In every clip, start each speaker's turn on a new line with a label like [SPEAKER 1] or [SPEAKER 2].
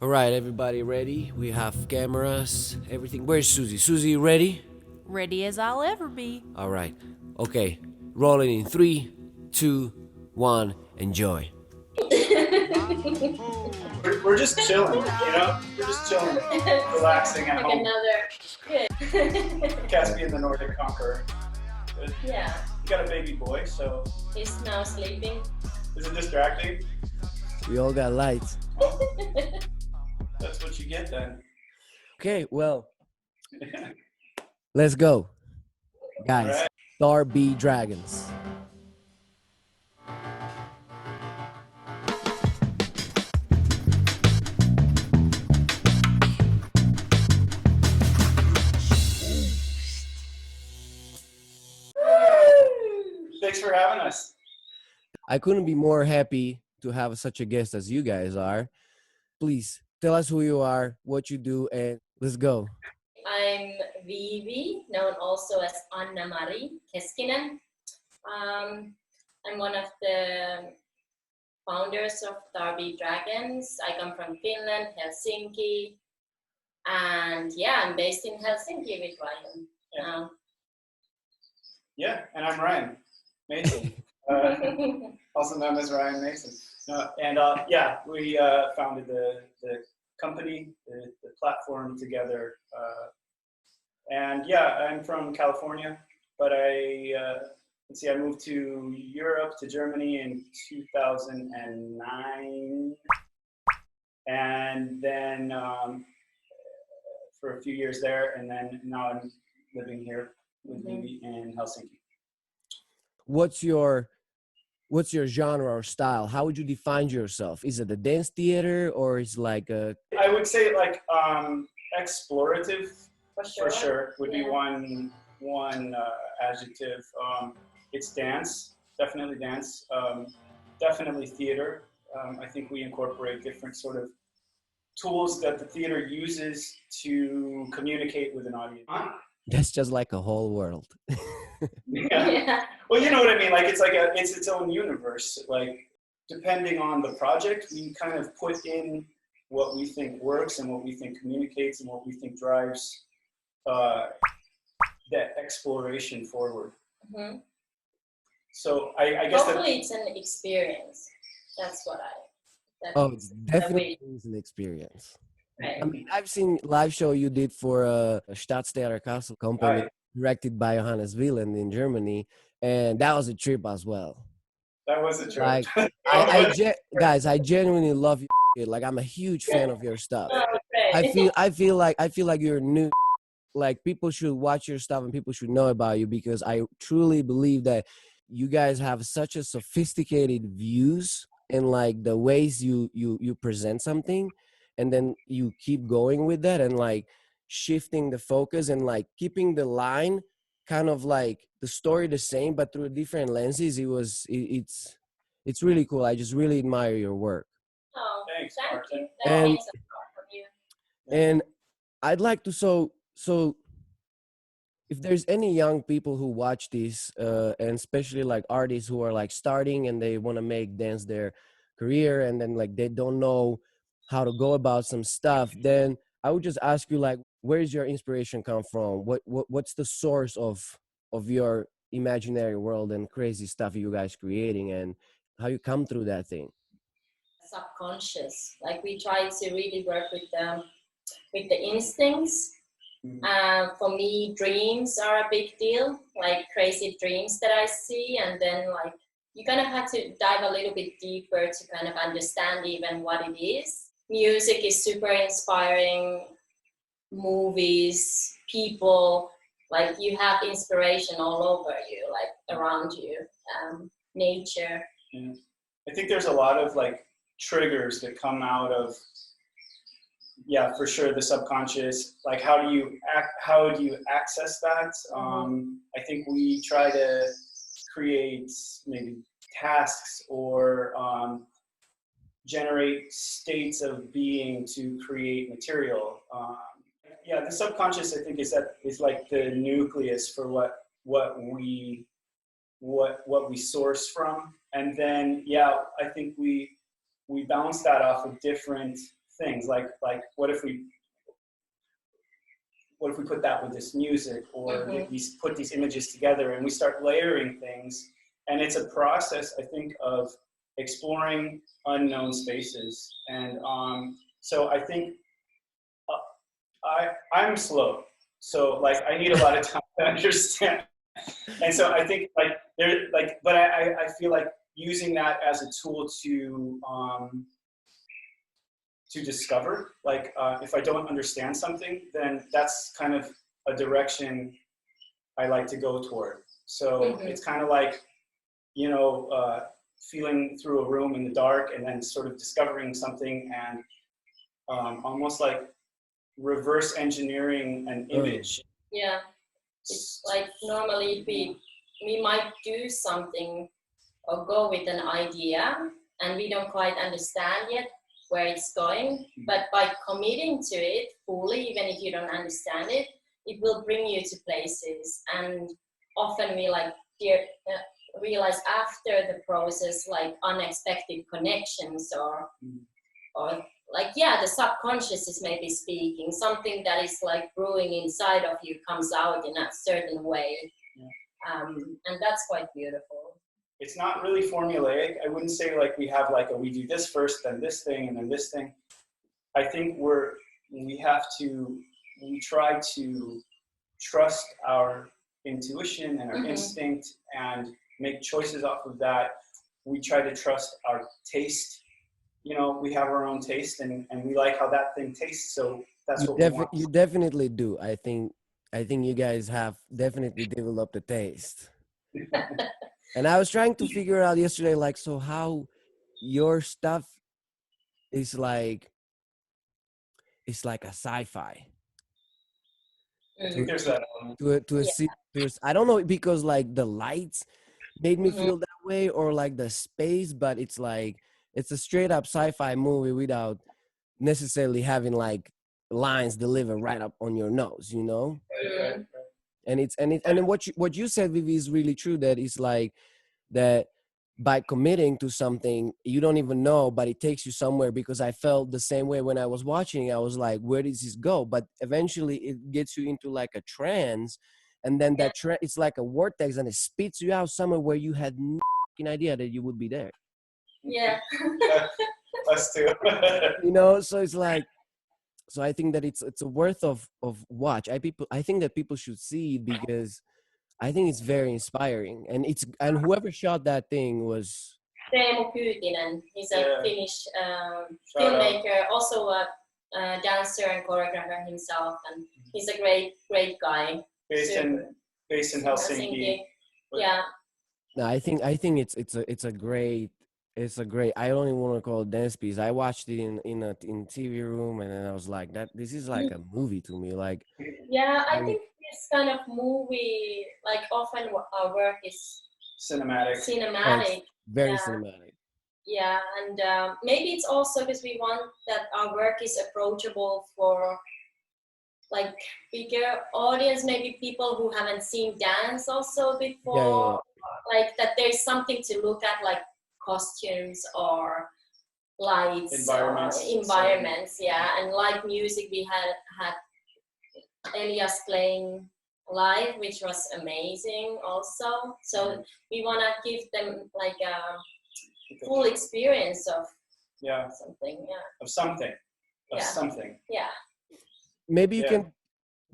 [SPEAKER 1] All right, everybody ready? We have cameras, everything. Where's Susie? Susie, ready?
[SPEAKER 2] Ready as I'll ever be.
[SPEAKER 1] All right. Okay. Rolling in three, two, one. Enjoy.
[SPEAKER 3] We're just chilling, you know? We're just chilling, relaxing at home.
[SPEAKER 4] Good.
[SPEAKER 3] Caspian the Nordic Conqueror. Good.
[SPEAKER 4] Yeah,
[SPEAKER 3] You got a baby boy, so
[SPEAKER 4] he's now sleeping.
[SPEAKER 3] is it distracting?
[SPEAKER 1] We all got lights.
[SPEAKER 3] That's what you get then.
[SPEAKER 1] Okay, well, let's go. Guys,
[SPEAKER 3] Alright.
[SPEAKER 1] THAR B Dragons.
[SPEAKER 3] Thanks for having us.
[SPEAKER 1] I couldn't be more happy to have such a guest as you guys are. Please tell us who you are, what you do, and let's go.
[SPEAKER 4] I'm Vivi, known also as Anna-Mari Keskinen. I'm one of the founders of Darby Dragons. I come from Finland, Helsinki, and yeah, I'm based in Helsinki with Ryan now.
[SPEAKER 3] Yeah, and I'm Ryan Mason, also known as Ryan Mason. Yeah, we founded the company, the platform together. And yeah, I'm from California, but let's see, I moved to Europe, to Germany in 2009. And then for a few years there, and then now I'm living here with Vivi in Helsinki.
[SPEAKER 1] What's your genre or style? How would you define yourself? Is it a dance theater or is like a...
[SPEAKER 3] I would say like explorative
[SPEAKER 4] For
[SPEAKER 3] sure would be
[SPEAKER 4] Yeah.
[SPEAKER 3] one adjective. It's dance, definitely dance, definitely theater. I think we incorporate different sort of tools that the theater uses to communicate with an audience.
[SPEAKER 1] That's just like a whole world.
[SPEAKER 3] Yeah.
[SPEAKER 4] Yeah.
[SPEAKER 3] Well, you know what I mean. Like it's its own universe. Like depending on the project, we kind of put in what we think works and what we think communicates and what we think drives that exploration forward.
[SPEAKER 4] Mm-hmm.
[SPEAKER 3] So I guess
[SPEAKER 4] Hopefully it's an experience. That's what
[SPEAKER 1] Oh, it's definitely an experience. I mean, I've seen live show you did for a Staatstheater Castle company, directed by Johannes Wieland in Germany, and that was a trip as well.
[SPEAKER 3] that was a trip.
[SPEAKER 1] Like, guys, I genuinely love your shit. Like, I'm a huge fan of your stuff. I feel like you're new. Like, people should watch your stuff and people should know about you, because I truly believe that you guys have such a sophisticated views and like the ways you present something, and then you keep going with that and like shifting the focus and like keeping the line kind of like the story the same but through different lenses. It's really cool. I just really admire your work.
[SPEAKER 4] Oh,
[SPEAKER 3] Thanks,
[SPEAKER 4] thank
[SPEAKER 3] Martin.
[SPEAKER 4] you. That
[SPEAKER 1] And-
[SPEAKER 4] means a lot from you.
[SPEAKER 1] And I'd like to so if there's any young people who watch this, and especially like artists who are like starting and they want to make dance their career, and then like they don't know how to go about some stuff, then I would just ask you, like, where's your inspiration come from? What's the source of your imaginary world and crazy stuff you guys creating, and how you come through that thing?
[SPEAKER 4] Subconscious. Like we try to really work with the instincts. For me, dreams are a big deal, like crazy dreams that I see, and then like you kind of have to dive a little bit deeper to kind of understand even what it is. Music is super inspiring, movies, people, like you have inspiration all over you, like around you, nature.
[SPEAKER 3] Yeah. I think there's a lot of like triggers that come out of, yeah, for sure, the subconscious. Like how do you access that? I think we try to create maybe tasks or generate states of being to create material. Yeah, the subconscious, I think, is like the nucleus for what we source from, and then yeah, I think we bounce that off of different things like what if we put that with this music, or we put these images together and we start layering things. And it's a process, I think, of exploring unknown spaces. And so I think I'm slow. So like I need a lot of time to understand. And so I think but I feel like using that as a tool to discover, like if I don't understand something, then that's kind of a direction I like to go toward. So it's kind of like, you know, feeling through a room in the dark and then sort of discovering something, and almost like reverse engineering an image.
[SPEAKER 4] Yeah, it's like normally we might do something or go with an idea and we don't quite understand yet where it's going, but by committing to it fully, even if you don't understand it, it will bring you to places. And often we like realize after the process like unexpected connections, or like, yeah, the subconscious is maybe speaking, something that is like brewing inside of you comes out in a certain way. And that's quite beautiful.
[SPEAKER 3] It's not really formulaic. I wouldn't say like we have like we do this first, then this thing, and then this thing. I think we try to trust our intuition and our instinct and make choices off of that. We try to trust our taste. You know, we have our own taste, and we like how that thing tastes. So that's what we want.
[SPEAKER 1] You definitely do. I think you guys have definitely developed a taste. And I was trying to figure out yesterday, like, so how your stuff is like, it's like a sci-fi.
[SPEAKER 3] I think there's that.
[SPEAKER 1] I don't know, because like the lights made me feel that way, or like the space, but it's like it's a straight up sci-fi movie without necessarily having like lines delivered right up on your nose, you know. And then what you said, Vivi, is really true. That it's like that by committing to something you don't even know, but it takes you somewhere. Because I felt the same way when I was watching. I was like, where does this go? But eventually it gets you into like a trance, and then that it's like a vortex, and it spits you out somewhere where you had no idea that you would be there.
[SPEAKER 4] Yeah.
[SPEAKER 3] Us too.
[SPEAKER 1] You know, so it's like, so I think that it's a worth of watch. I think that people should see it, because I think it's very inspiring. And whoever shot that thing was
[SPEAKER 4] Teemu Kyytinen. He's a Finnish filmmaker, also a dancer and choreographer himself, and he's a great guy.
[SPEAKER 3] Based in Helsinki.
[SPEAKER 4] Yeah.
[SPEAKER 1] No, I think it's a great. I don't even want to call it dance piece. I watched it in TV room, and then I was like, this is like a movie to me. Like,
[SPEAKER 4] yeah, I think this kind of movie, like often our work is
[SPEAKER 3] cinematic.
[SPEAKER 1] Very cinematic.
[SPEAKER 4] Yeah, and maybe it's also because we want that our work is approachable for like bigger audience, maybe people who haven't seen dance also before. Like that there's something to look at, like costumes or lights, environments, and like music, we had Elias playing live, which was amazing also. So we want to give them like a full experience of something. Yeah.
[SPEAKER 1] Maybe you can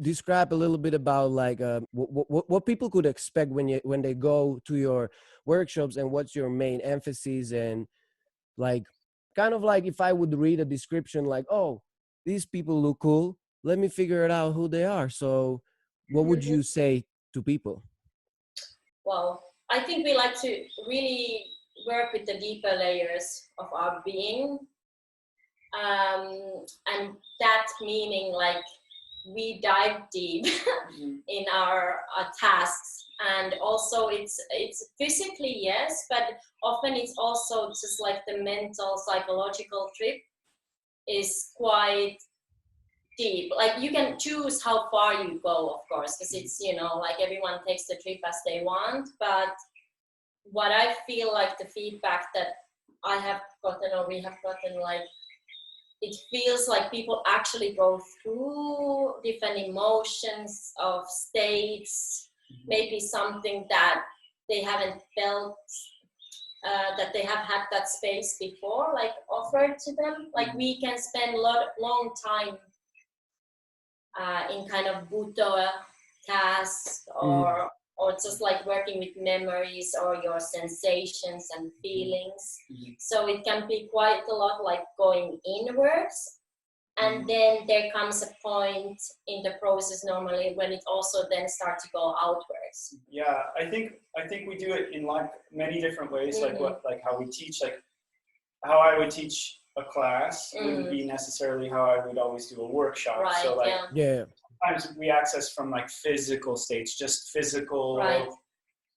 [SPEAKER 1] describe a little bit about like what people could expect when they go to your workshops, and what's your main emphasis, and like kind of like if I would read a description like, oh, these people look cool, let me figure it out who they are. So what would you say to people?
[SPEAKER 4] Well, I think we like to really work with the deeper layers of our being, and that meaning like we dive deep in our tasks, and also it's physically, yes, but often it's also just like the mental psychological trip is quite deep. Like you can choose how far you go, of course, because it's, you know, like everyone takes the trip as they want, but what I feel like the feedback that I have gotten, or we have gotten, like it feels like people actually go through different emotions of states, maybe something that they haven't felt, that they have had that space before, like offered to them. Like we can spend long time in kind of Buddha tasks, or just like working with memories or your sensations and feelings. So it can be quite a lot like going inwards. And then there comes a point in the process normally when it also then starts to go outwards.
[SPEAKER 3] Yeah, I think we do it in like many different ways, like how we teach, like how I would teach a class wouldn't be necessarily how I would always do a workshop.
[SPEAKER 4] Right,
[SPEAKER 3] so like
[SPEAKER 1] Yeah.
[SPEAKER 3] sometimes we access from like physical states, just physical.
[SPEAKER 4] Right.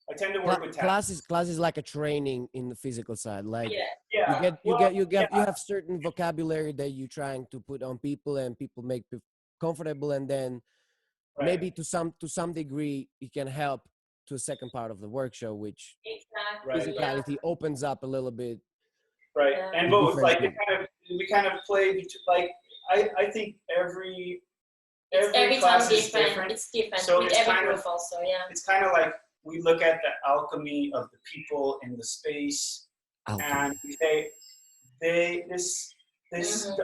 [SPEAKER 3] I tend to work with
[SPEAKER 1] Class is like a training in the physical side. Like
[SPEAKER 3] Yeah.
[SPEAKER 1] you have certain vocabulary that you're trying to put on people, and people make comfortable, and then maybe to some degree it can help to a second part of the workshop, which physicality opens up a little bit.
[SPEAKER 3] Right, and both
[SPEAKER 1] different
[SPEAKER 3] like we kind of play like I think every class
[SPEAKER 4] time
[SPEAKER 3] is different.
[SPEAKER 4] It's different
[SPEAKER 3] So
[SPEAKER 4] with
[SPEAKER 3] it's
[SPEAKER 4] every
[SPEAKER 3] kind
[SPEAKER 4] group
[SPEAKER 3] of,
[SPEAKER 4] also, yeah.
[SPEAKER 3] It's kind of like we look at the alchemy of the people in the space, and we say this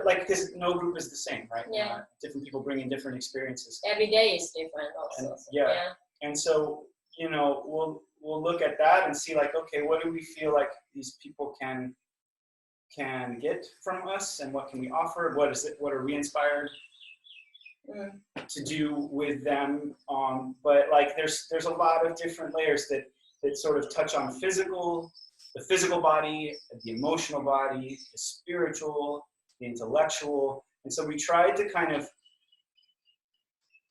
[SPEAKER 3] like because no group is the same, right?
[SPEAKER 4] Yeah.
[SPEAKER 3] Different people bring in different experiences.
[SPEAKER 4] Every day is different also.
[SPEAKER 3] And, and so we'll look at that and see like, okay, what do we feel like these people can get from us, and what can we offer? What are we inspired to do with them? But like there's a lot of different layers that sort of touch on the physical body, the emotional body, the spiritual, the intellectual. And so we tried to kind of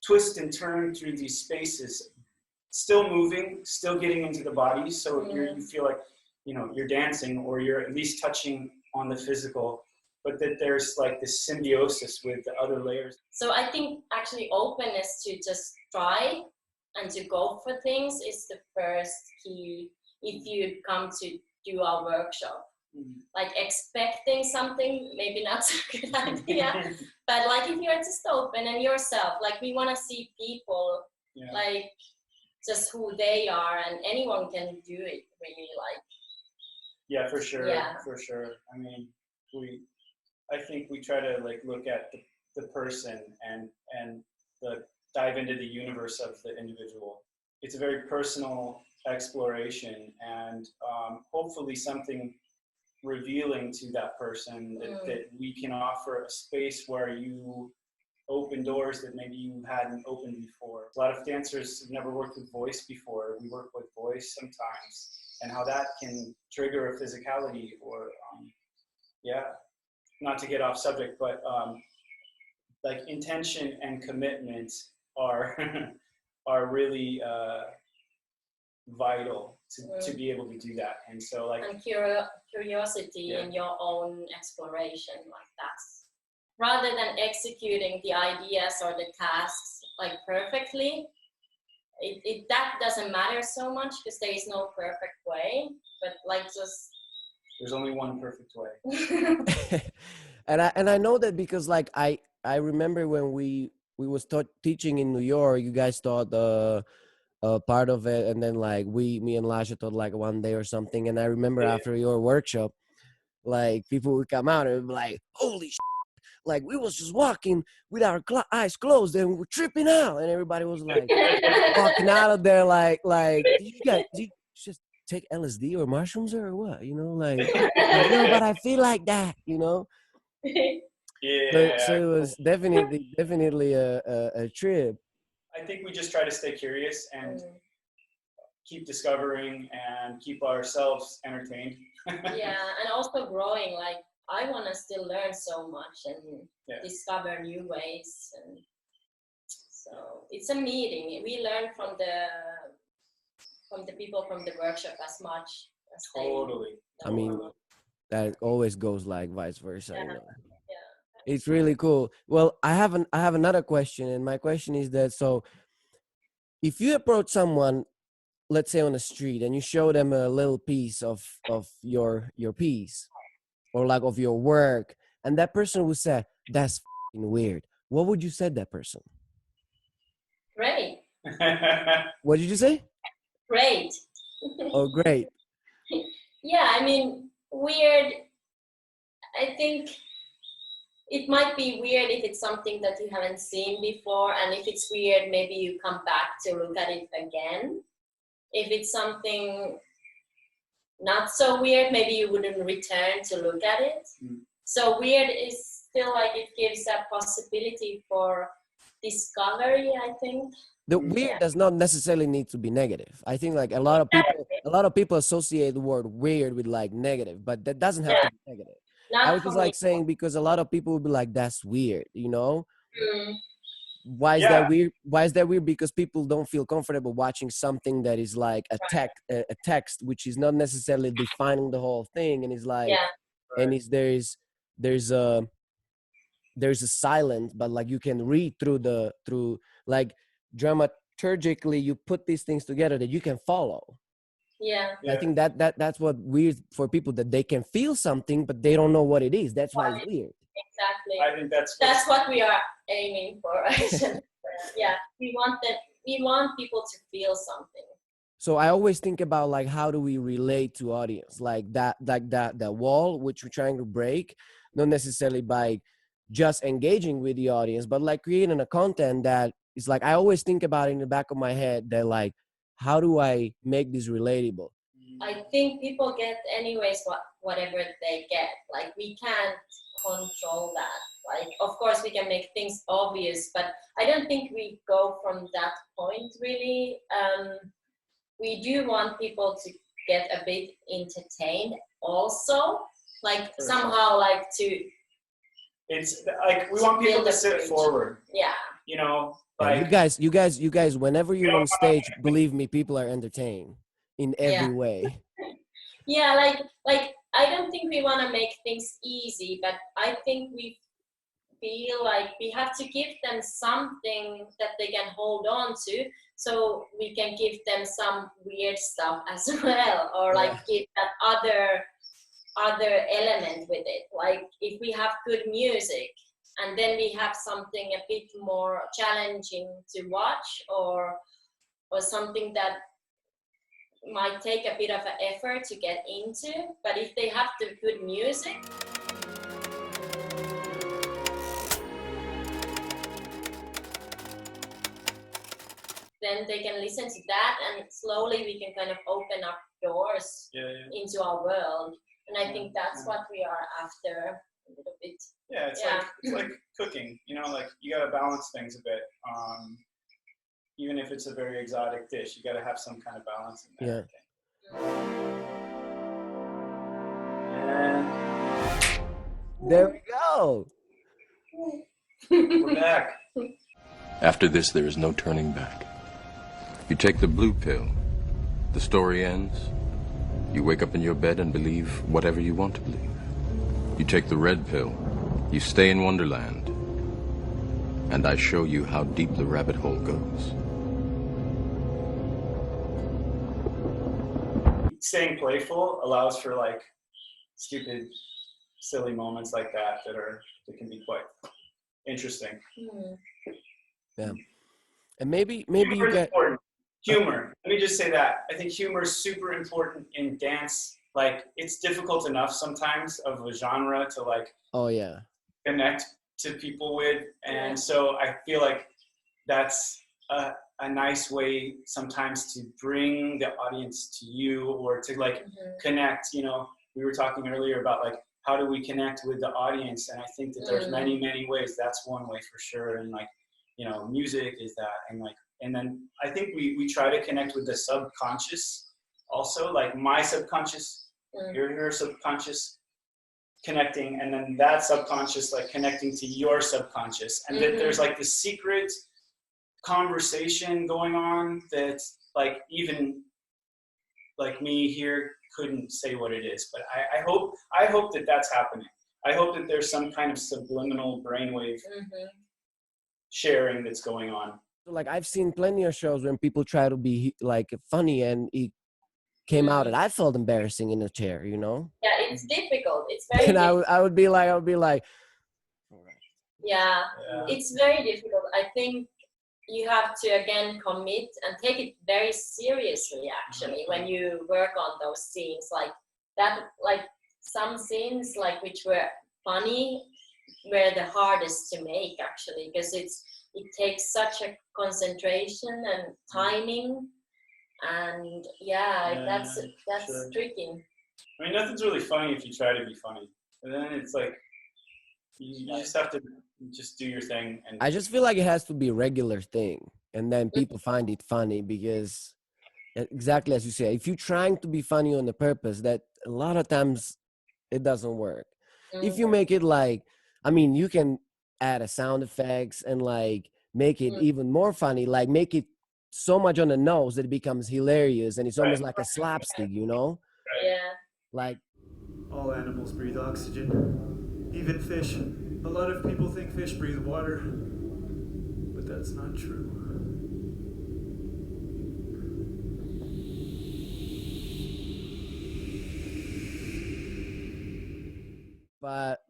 [SPEAKER 3] twist and turn through these spaces, still moving, still getting into the body. So you feel like, you're dancing, or you're at least touching on the physical, but that there's like this symbiosis with the other layers.
[SPEAKER 4] So I think actually openness to just try and to go for things is the first key if you come to do our workshop. Like expecting something, maybe not so good idea, but like if you're just open and yourself, like we want to see people like just who they are, and anyone can do it really, like.
[SPEAKER 3] Yeah, for sure.
[SPEAKER 4] Yeah.
[SPEAKER 3] For sure. I mean, I think we try to like look at the person and dive into the universe of the individual. It's a very personal exploration, and hopefully something revealing to that person that we can offer a space where you open doors that maybe you hadn't opened before. A lot of dancers have never worked with voice before. We work with voice sometimes, and how that can trigger a physicality, or not to get off subject, but like intention and commitment are are really vital to be able to do that. And so like,
[SPEAKER 4] and curiosity in your own exploration, like that, rather than executing the ideas or the tasks like perfectly. That doesn't matter so much, because there is no perfect way, but like just
[SPEAKER 3] there's only one perfect way.
[SPEAKER 1] and I know that because like I remember when we was teaching in New York, you guys taught part of it, and then like me and Lasha taught like one day or something. And I remember after your workshop, like people would come out and be like, holy shit, like we was just walking with our eyes closed and we were tripping out, and everybody was like walking out of there like did you just take LSD or mushrooms or what, like no, but I feel like that,
[SPEAKER 3] Yeah.
[SPEAKER 1] So it was definitely a trip.
[SPEAKER 3] I think we just try to stay curious and keep discovering and keep ourselves entertained.
[SPEAKER 4] Yeah, and also growing. Like I want to still learn so much and discover new ways, and so it's a meeting. We learn from the people from the workshop as much as
[SPEAKER 3] Totally.
[SPEAKER 1] I mean, that always goes like vice versa.
[SPEAKER 4] Yeah.
[SPEAKER 1] It's really cool. Well, I have another question, and my question is that, so if you approach someone, let's say on the street, and you show them a little piece of your piece, or like of your work, and that person would say, "That's f***ing weird," what would you say to that person?
[SPEAKER 4] Great.
[SPEAKER 1] What did you say?
[SPEAKER 4] Great.
[SPEAKER 1] Oh, great.
[SPEAKER 4] Yeah, I mean, weird. I think it might be weird if it's something that you haven't seen before, and if it's weird, maybe you come back to look at it again. If it's something not so weird, maybe you wouldn't return to look at it. So weird is still like, it gives a possibility for discovery, I think.
[SPEAKER 1] The weird does not necessarily need to be negative. I think like a lot of people associate the word weird with like negative, but that doesn't have to be negative.
[SPEAKER 4] Not
[SPEAKER 1] I was
[SPEAKER 4] for
[SPEAKER 1] just
[SPEAKER 4] me.
[SPEAKER 1] like saying, because a lot of people would be like, "That's weird," you know? Why is
[SPEAKER 3] Yeah.
[SPEAKER 1] that weird? Why is that weird? Because people don't feel comfortable watching something that is like a text, which is not necessarily defining the whole thing, and is like, and is there's a silence, but like you can read through like dramaturgically, you put these things together that you can follow.
[SPEAKER 4] Yeah.
[SPEAKER 1] I think that's what weird for people, that they can feel something but they don't know what it is. That's why it's weird.
[SPEAKER 4] Exactly.
[SPEAKER 3] I think
[SPEAKER 4] That's what we are aiming for, right? Yeah, we want people to feel something.
[SPEAKER 1] So I always think about like, how do we relate to audience, like that wall which we're trying to break, not necessarily by just engaging with the audience, but like creating a content that is like, I always think about it in the back of my head, that like, how do I make this relatable?
[SPEAKER 4] I think people get anyways whatever they get. Like, we can't control that. Like, of course we can make things obvious, but I don't think we go from that point really. We do want people to get a bit entertained also, like somehow like to.
[SPEAKER 3] It's like we want people to sit forward.
[SPEAKER 4] Yeah.
[SPEAKER 3] You know,
[SPEAKER 1] like, you guys, whenever you're on stage, believe me, people are entertained in every way.
[SPEAKER 4] Yeah, like I don't think we want to make things easy, but I think we feel like we have to give them something that they can hold on to, so we can give them some weird stuff as well, or like give that other element with it. Like, if we have good music and then we have something a bit more challenging to watch, or something that might take a bit of an effort to get into, but if they have the good music, then they can listen to that, and slowly we can kind of open up doors into our world. And I think that's what we are after a little bit.
[SPEAKER 3] Yeah, it's like cooking, you know, like you gotta balance things a bit. Even if it's a very exotic dish, you gotta have some kind of balance in there. And
[SPEAKER 1] there we go.
[SPEAKER 3] We're back.
[SPEAKER 5] After this, there is no turning back. You take the blue pill, the story ends. You wake up in your bed and believe whatever you want to believe. You take the red pill, you stay in Wonderland, and I show you how deep the rabbit hole goes.
[SPEAKER 3] Staying playful allows for like stupid, silly moments like that that can be quite interesting.
[SPEAKER 1] Yeah, and maybe you get
[SPEAKER 3] humor. Let me just say that I think humor is super important in dance. Like, it's difficult enough sometimes of a genre to like connect to people with, and so I feel like that's a nice way sometimes to bring the audience to you, or to like connect. You know, we were talking earlier about like, how do we connect with the audience, and I think that there's many ways. That's one way for sure, and like, you know, music is that, and like, and then I think we try to connect with the subconscious also, like my subconscious, your subconscious connecting, and then that subconscious like connecting to your subconscious, and that there's like the secret conversation going on that like even like me here couldn't say what it is, but I hope that that's happening. I hope that there's some kind of subliminal brainwave sharing that's going on.
[SPEAKER 1] Like, I've seen plenty of shows when people try to be like funny, and came out, and I felt embarrassing in the chair, you know.
[SPEAKER 4] Yeah, it's difficult. It's very
[SPEAKER 1] And
[SPEAKER 4] difficult.
[SPEAKER 1] I would be like,
[SPEAKER 4] Yeah, it's very difficult. I think you have to again commit and take it very seriously actually when you work on those scenes like that. Like some scenes like which were funny were the hardest to make actually, because it takes such a concentration and timing, and that's
[SPEAKER 3] sure.
[SPEAKER 4] tricky.
[SPEAKER 3] I mean, nothing's really funny if you try to be funny, and then it's like you just have to just do your thing. And
[SPEAKER 1] I just feel like it has to be a regular thing, and then people find it funny, because exactly as you say, if you're trying to be funny on the purpose, that a lot of times it doesn't work. If you make it like, I mean, you can add a sound effects and like make it even more funny, like make it so much on the nose that it becomes hilarious, and it's almost like a slapstick, you know?
[SPEAKER 4] Yeah.
[SPEAKER 1] Like,
[SPEAKER 6] all animals breathe oxygen, even fish. A lot of people think fish breathe water, but that's not true.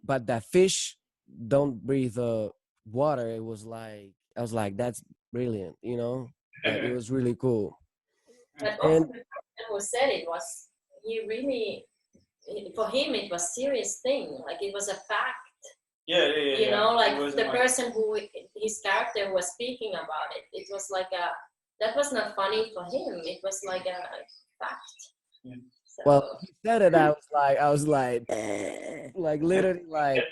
[SPEAKER 1] but that fish don't breathe water. It was like, I was like, that's brilliant, you know? Like, it was really cool.
[SPEAKER 4] But
[SPEAKER 1] And
[SPEAKER 4] also the person who said it was, he really, for him it was serious thing, like it was a fact. You know, like the person who his character was speaking about it, it was like that was not funny for him, it was like a fact. So,
[SPEAKER 1] well, he said it, I was like literally like,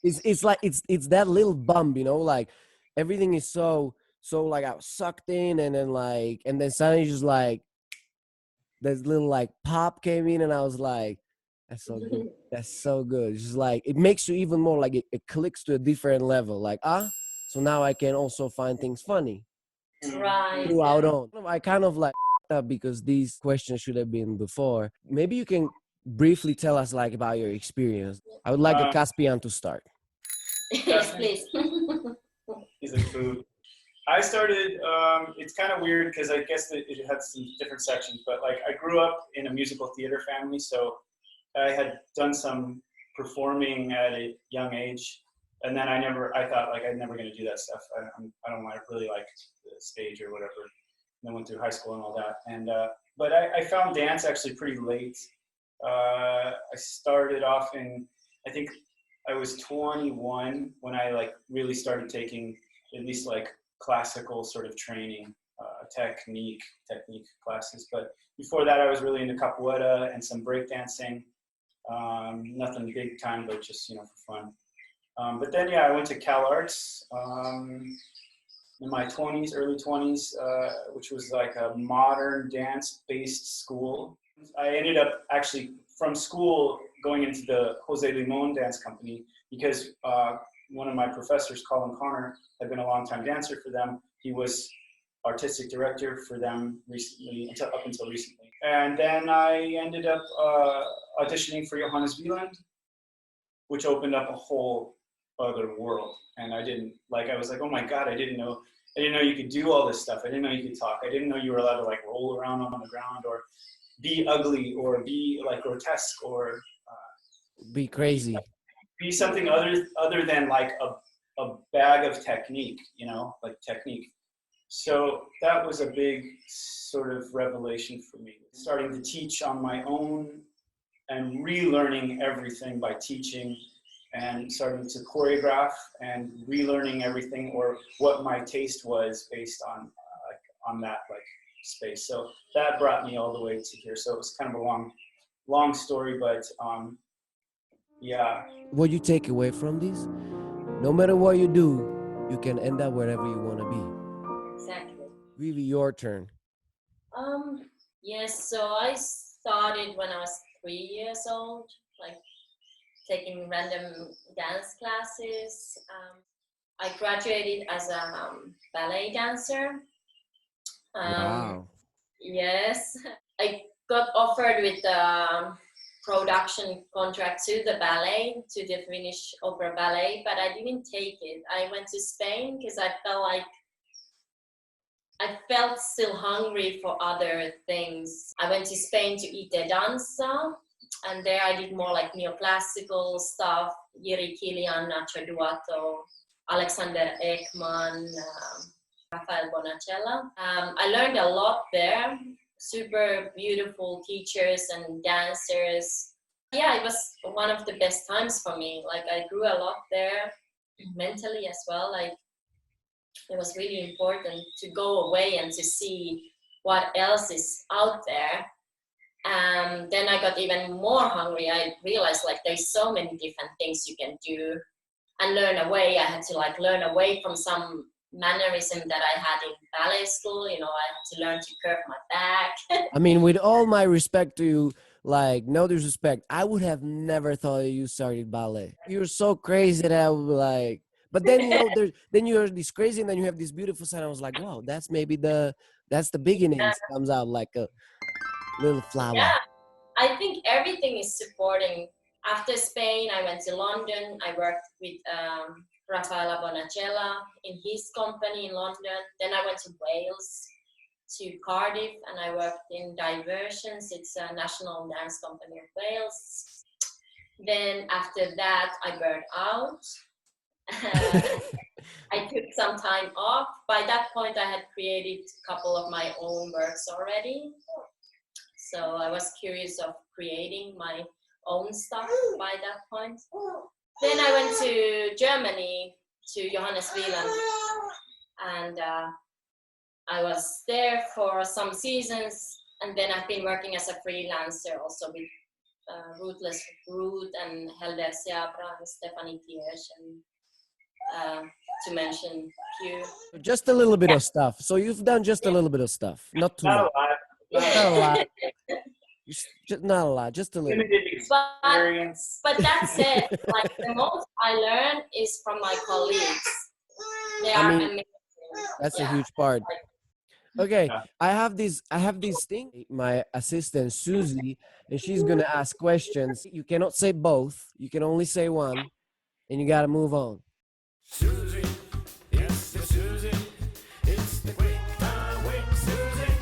[SPEAKER 1] it's like it's that little bump, you know, like everything is so like I was sucked in, and then suddenly just like this little like pop came in, and I was like, that's so good. That's so good. It's just like, it makes you even more like, it clicks to a different level. Like, so now I can also find things funny.
[SPEAKER 4] right.
[SPEAKER 1] Throughout on. I kind of like up because these questions should have been before. Maybe you can briefly tell us like about your experience. I would like a Caspian to start.
[SPEAKER 4] Yes, please.
[SPEAKER 3] He's like food. I started, it's kind of weird because I guess it had some different sections, but like I grew up in a musical theater family, so I had done some performing at a young age, and then I thought like I'm never going to do that stuff. I don't really like the stage or whatever. And I went through high school and all that, and but I found dance actually pretty late. I started off I think I was 21 when I like really started taking at least like classical sort of training, technique classes. But before that, I was really into capoeira and some breakdancing. Nothing big time, but just, you know, for fun. But then, I went to Cal Arts in my 20s, early 20s, which was like a modern dance-based school. I ended up actually from school going into the Jose Limon dance company because one of my professors, Colin Connor, had been a long-time dancer for them. He was artistic director for them recently, up until recently. And then I ended up auditioning for Johannes Wieland, which opened up a whole other world. And I was like, oh my God, I didn't know you could do all this stuff. I didn't know you could talk. I didn't know you were allowed to like roll around on the ground or be ugly or be like grotesque or
[SPEAKER 1] be crazy.
[SPEAKER 3] Be something other than like a bag of technique, you know, like technique. So that was a big sort of revelation for me. Starting to teach on my own and relearning everything by teaching and starting to choreograph and relearning everything or what my taste was based on that like space. So that brought me all the way to here. So it was kind of a long story, but yeah.
[SPEAKER 1] What you take away from this, no matter what you do, you can end up wherever you want to be.
[SPEAKER 4] Exactly.
[SPEAKER 1] Vivi, your turn.
[SPEAKER 4] Yes, so I started when I was 3 years old, like taking random dance classes. I graduated as a ballet dancer.
[SPEAKER 1] Wow.
[SPEAKER 4] Yes, I got offered with a production contract to the ballet, to the Finnish opera ballet, but I didn't take it. I went to Spain because I felt like I felt still hungry for other things. I went to Spain to eat the danza, and there I did more like neoclassical stuff, Jiri Kilian, Nacho Duato, Alexander Ekman, Rafael Bonacella. I learned a lot there, super beautiful teachers and dancers. Yeah, it was one of the best times for me. Like I grew a lot there, mentally as well. Like it was really important to go away and to see what else is out there. Then I got even more hungry. I realized like there's so many different things you can do and learn away. I had to like learn away from some mannerism that I had in ballet school. You know, I had to learn to curve my back.
[SPEAKER 1] I mean, with all my respect to you, like no disrespect, I would have never thought that you started ballet. You're so crazy that I would be like, but then you know, then you're this crazy, and then you have this beautiful side. I was like, wow, that's maybe that's the beginnings. Comes out like a little flower.
[SPEAKER 4] Yeah, I think everything is supporting. After Spain, I went to London. I worked with Raffaella Bonacella in his company in London. Then I went to Wales, to Cardiff, and I worked in Diversions. It's a national dance company of Wales. Then after that, I burned out. I took some time off. By that point, I had created a couple of my own works already. So I was curious of creating my own stuff by that point. Then I went to Germany, to Johannes Wieland, and I was there for some seasons, and then I've been working as a freelancer also with Ruthless Root and Helder Seabra and Stephanie Thiersch, and to mention a few.
[SPEAKER 1] Just a little bit of stuff. So you've done just a little bit of stuff, not too much. Not a lot. Not a lot, just a little.
[SPEAKER 3] Limited experience.
[SPEAKER 4] But that said, like the most I learn is from my colleagues. They are amazing.
[SPEAKER 1] That's a huge part. Okay, I have this thing. My assistant Susie, and she's gonna ask questions. You cannot say both. You can only say one, and you gotta move on.
[SPEAKER 7] Susie, yes, it's Susie. It's the quick time with Susie.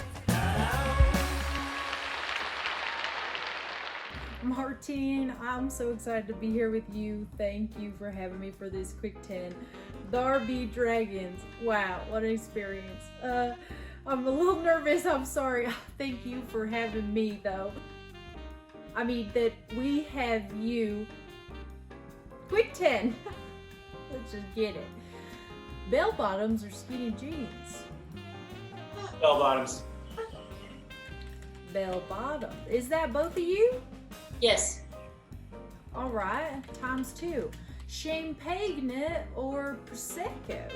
[SPEAKER 2] Martine, I'm so excited to be here with you. Thank you for having me for this quick 10. Darby Dragons. Wow, what an experience. I'm a little nervous, I'm sorry. Thank you for having me though. I mean that we have you. Quick 10. Let's just get it. Bell bottoms or skinny jeans?
[SPEAKER 3] Bell bottoms.
[SPEAKER 2] Bell bottom. Is that both of you?
[SPEAKER 4] Yes.
[SPEAKER 2] All right, times 2. Champagne or Prosecco?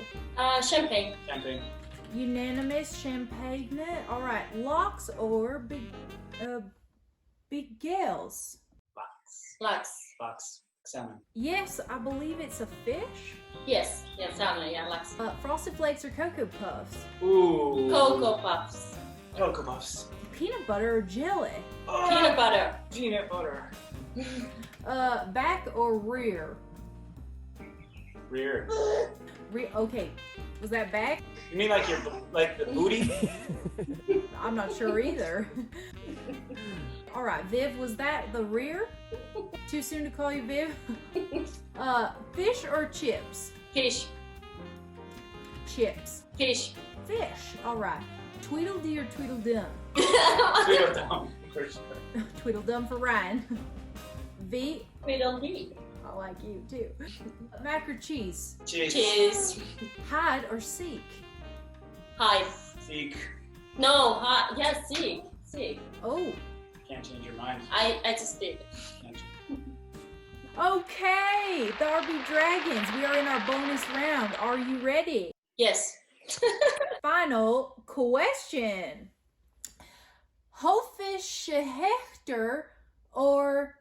[SPEAKER 4] Champagne.
[SPEAKER 3] Champagne.
[SPEAKER 2] Unanimous champagne. All right, locks or big gales?
[SPEAKER 3] Lux.
[SPEAKER 4] Lux.
[SPEAKER 3] Salmon.
[SPEAKER 2] Yes, I believe it's a fish.
[SPEAKER 4] Yes, salmon, yeah, Lux.
[SPEAKER 2] Frosted Flakes or Cocoa Puffs?
[SPEAKER 3] Ooh.
[SPEAKER 4] Cocoa Puffs.
[SPEAKER 3] Cocoa Puffs.
[SPEAKER 2] Peanut butter or jelly?
[SPEAKER 3] Oh,
[SPEAKER 4] Peanut butter.
[SPEAKER 3] Peanut butter.
[SPEAKER 2] Back or rear?
[SPEAKER 3] Rear.
[SPEAKER 2] Okay, was that back?
[SPEAKER 3] You mean like the booty?
[SPEAKER 2] I'm not sure either. All right, Viv, was that the rear? Too soon to call you Viv? Fish or chips?
[SPEAKER 4] Fish.
[SPEAKER 2] Chips.
[SPEAKER 4] Fish.
[SPEAKER 2] Fish. All right. Tweedledee or Tweedledum?
[SPEAKER 3] Tweedledum, for sure.
[SPEAKER 2] Tweedledum for Ryan. V.
[SPEAKER 4] Tweedledee.
[SPEAKER 2] I like you too. Mac or cheese?
[SPEAKER 3] Cheese.
[SPEAKER 4] Cheese.
[SPEAKER 2] Hide or seek?
[SPEAKER 4] Hide.
[SPEAKER 3] Seek.
[SPEAKER 4] No, hide. Yeah, seek. Seek.
[SPEAKER 2] Oh.
[SPEAKER 3] Can't change your mind.
[SPEAKER 4] I just did.
[SPEAKER 2] Okay, Darby Dragons, we are in our bonus round. Are you ready?
[SPEAKER 4] Yes.
[SPEAKER 2] Final question. Hoffish Hechter or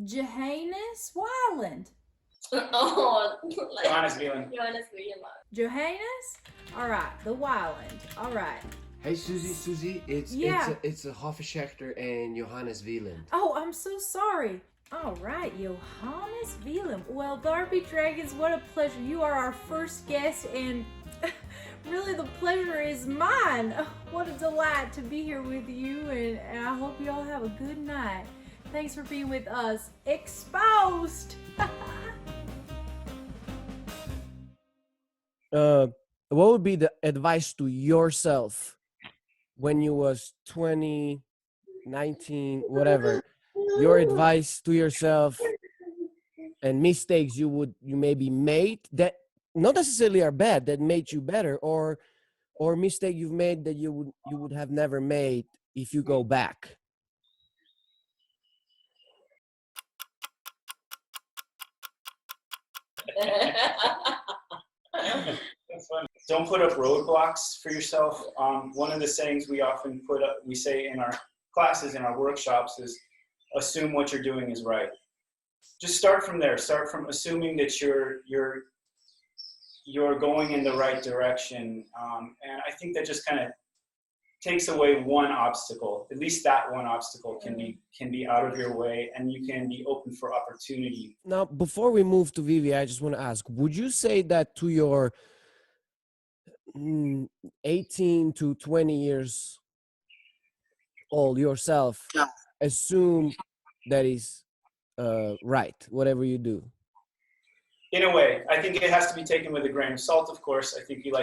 [SPEAKER 2] Johannes Weiland?
[SPEAKER 4] Oh, like
[SPEAKER 3] Johannes Wieland.
[SPEAKER 4] Johannes Wieland.
[SPEAKER 2] Johannes? All right, the Weiland. All right.
[SPEAKER 8] Hey Susie, it's a Hoffischecter and Johannes Wieland.
[SPEAKER 2] Oh, I'm so sorry. All right, Johannes Wieland. Well, Darby Dragons, what a pleasure. You are our first guest, and really the pleasure is mine. What a delight to be here with you, and I hope you all have a good night. Thanks for being with us. Exposed!
[SPEAKER 1] What would be the advice to yourself when you was 20, 19, whatever? Your advice to yourself and mistakes you maybe made that not necessarily are bad, that made you better, or mistake you've made that you would have never made if you go back.
[SPEAKER 3] That's fun. Don't put up roadblocks for yourself. One of the sayings we say in our classes, in our workshops, is assume what you're doing is right. Just start from there. Start from assuming that you're going in the right direction, and I think that just kind of takes away one obstacle. At least that one obstacle can be out of your way, and you can be open for opportunity.
[SPEAKER 1] Now, before we move to Vivi, I just want to ask: would you say that to your 18 to 20 years old yourself, assume that is right, whatever you do?
[SPEAKER 3] In a way, I think it has to be taken with a grain of salt. Of course, I think you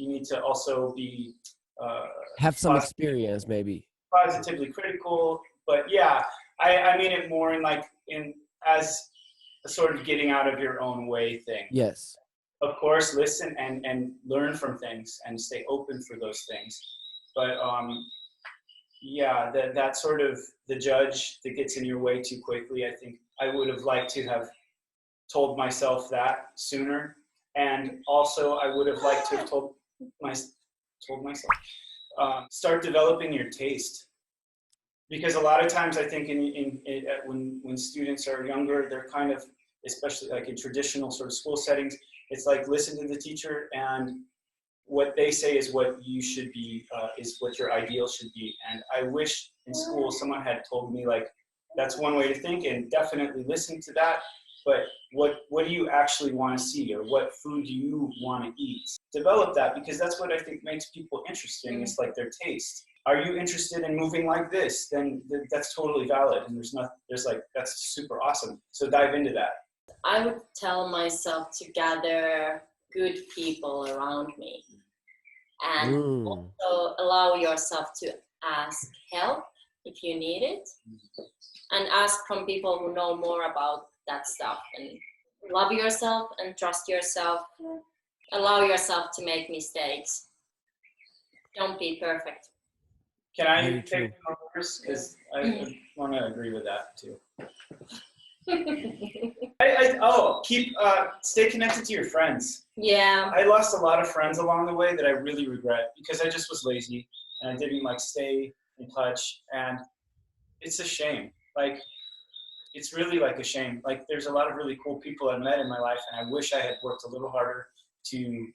[SPEAKER 3] need to also be
[SPEAKER 1] have some experience, maybe
[SPEAKER 3] positively critical. But yeah, I mean it more as a sort of getting out of your own way thing.
[SPEAKER 1] Yes.
[SPEAKER 3] Of course, listen and learn from things and stay open for those things. But yeah, that sort of the judge that gets in your way too quickly, I think I would have liked to have told myself that sooner. And also I would have liked to have told myself, start developing your taste. Because a lot of times I think when students are younger, they're kind of, especially like in traditional sort of school settings, it's like listen to the teacher and what they say is what you should be, is what your ideal should be. And I wish in school someone had told me like, that's one way to think and definitely listen to that. But what do you actually want to see, or what food do you want to eat? Develop that, because that's what I think makes people interesting. It's like their taste. Are you interested in moving like this? Then that's totally valid, and that's super awesome. So dive into that.
[SPEAKER 4] I would tell myself to gather good people around me, and also allow yourself to ask help if you need it, and ask from people who know more about that stuff, and love yourself and trust yourself. Allow yourself to make mistakes. Don't be perfect.
[SPEAKER 3] Can I take numbers? Because I want to agree with that too. Stay connected to your friends.
[SPEAKER 4] Yeah.
[SPEAKER 3] I lost a lot of friends along the way that I really regret because I just was lazy and I didn't stay in touch, and it's a shame. It's really a shame. There's a lot of really cool people I've met in my life, and I wish I had worked a little harder to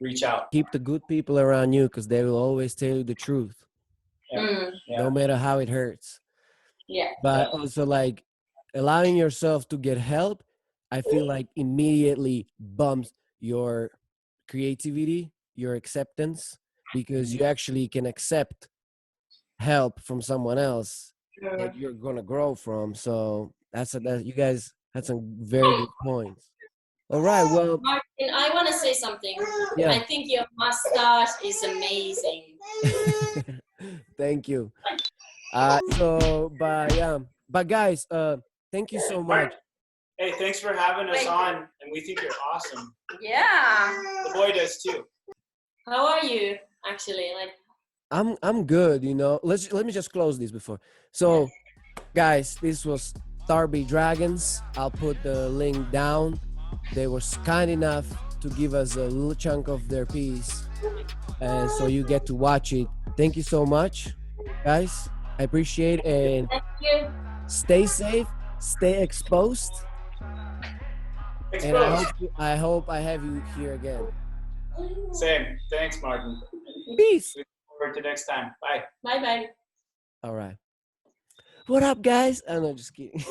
[SPEAKER 3] reach out.
[SPEAKER 1] Keep the good people around you, because they will always tell you the truth.
[SPEAKER 3] Yeah.
[SPEAKER 1] No matter how it hurts.
[SPEAKER 4] Yeah.
[SPEAKER 1] But also allowing yourself to get help, I feel immediately bumps your creativity, your acceptance, because you actually can accept help from someone else that you're gonna grow from. So you guys had some very good points. All right, well,
[SPEAKER 4] Martin, I want to say something.
[SPEAKER 1] Yeah.
[SPEAKER 4] I think your mustache is amazing.
[SPEAKER 1] Thank you. But guys, thank you so much.
[SPEAKER 3] Hey, thanks for having us on, and we think you're awesome.
[SPEAKER 4] Yeah.
[SPEAKER 3] The boy does too.
[SPEAKER 4] How are you, actually?
[SPEAKER 1] I'm good, let me just close this before. So guys, this was THAR Dragons. I'll put the link down. They were kind enough to give us a little chunk of their piece, and so you get to watch it. Thank you so much, guys. I appreciate it, and
[SPEAKER 4] Thank you.
[SPEAKER 1] stay safe, stay exposed. And I hope I have you here again.
[SPEAKER 3] Same. Thanks, Martin.
[SPEAKER 1] Peace.
[SPEAKER 3] Look forward to next time. Bye.
[SPEAKER 4] Bye-bye.
[SPEAKER 1] All right. What up, guys? I'm not just kidding.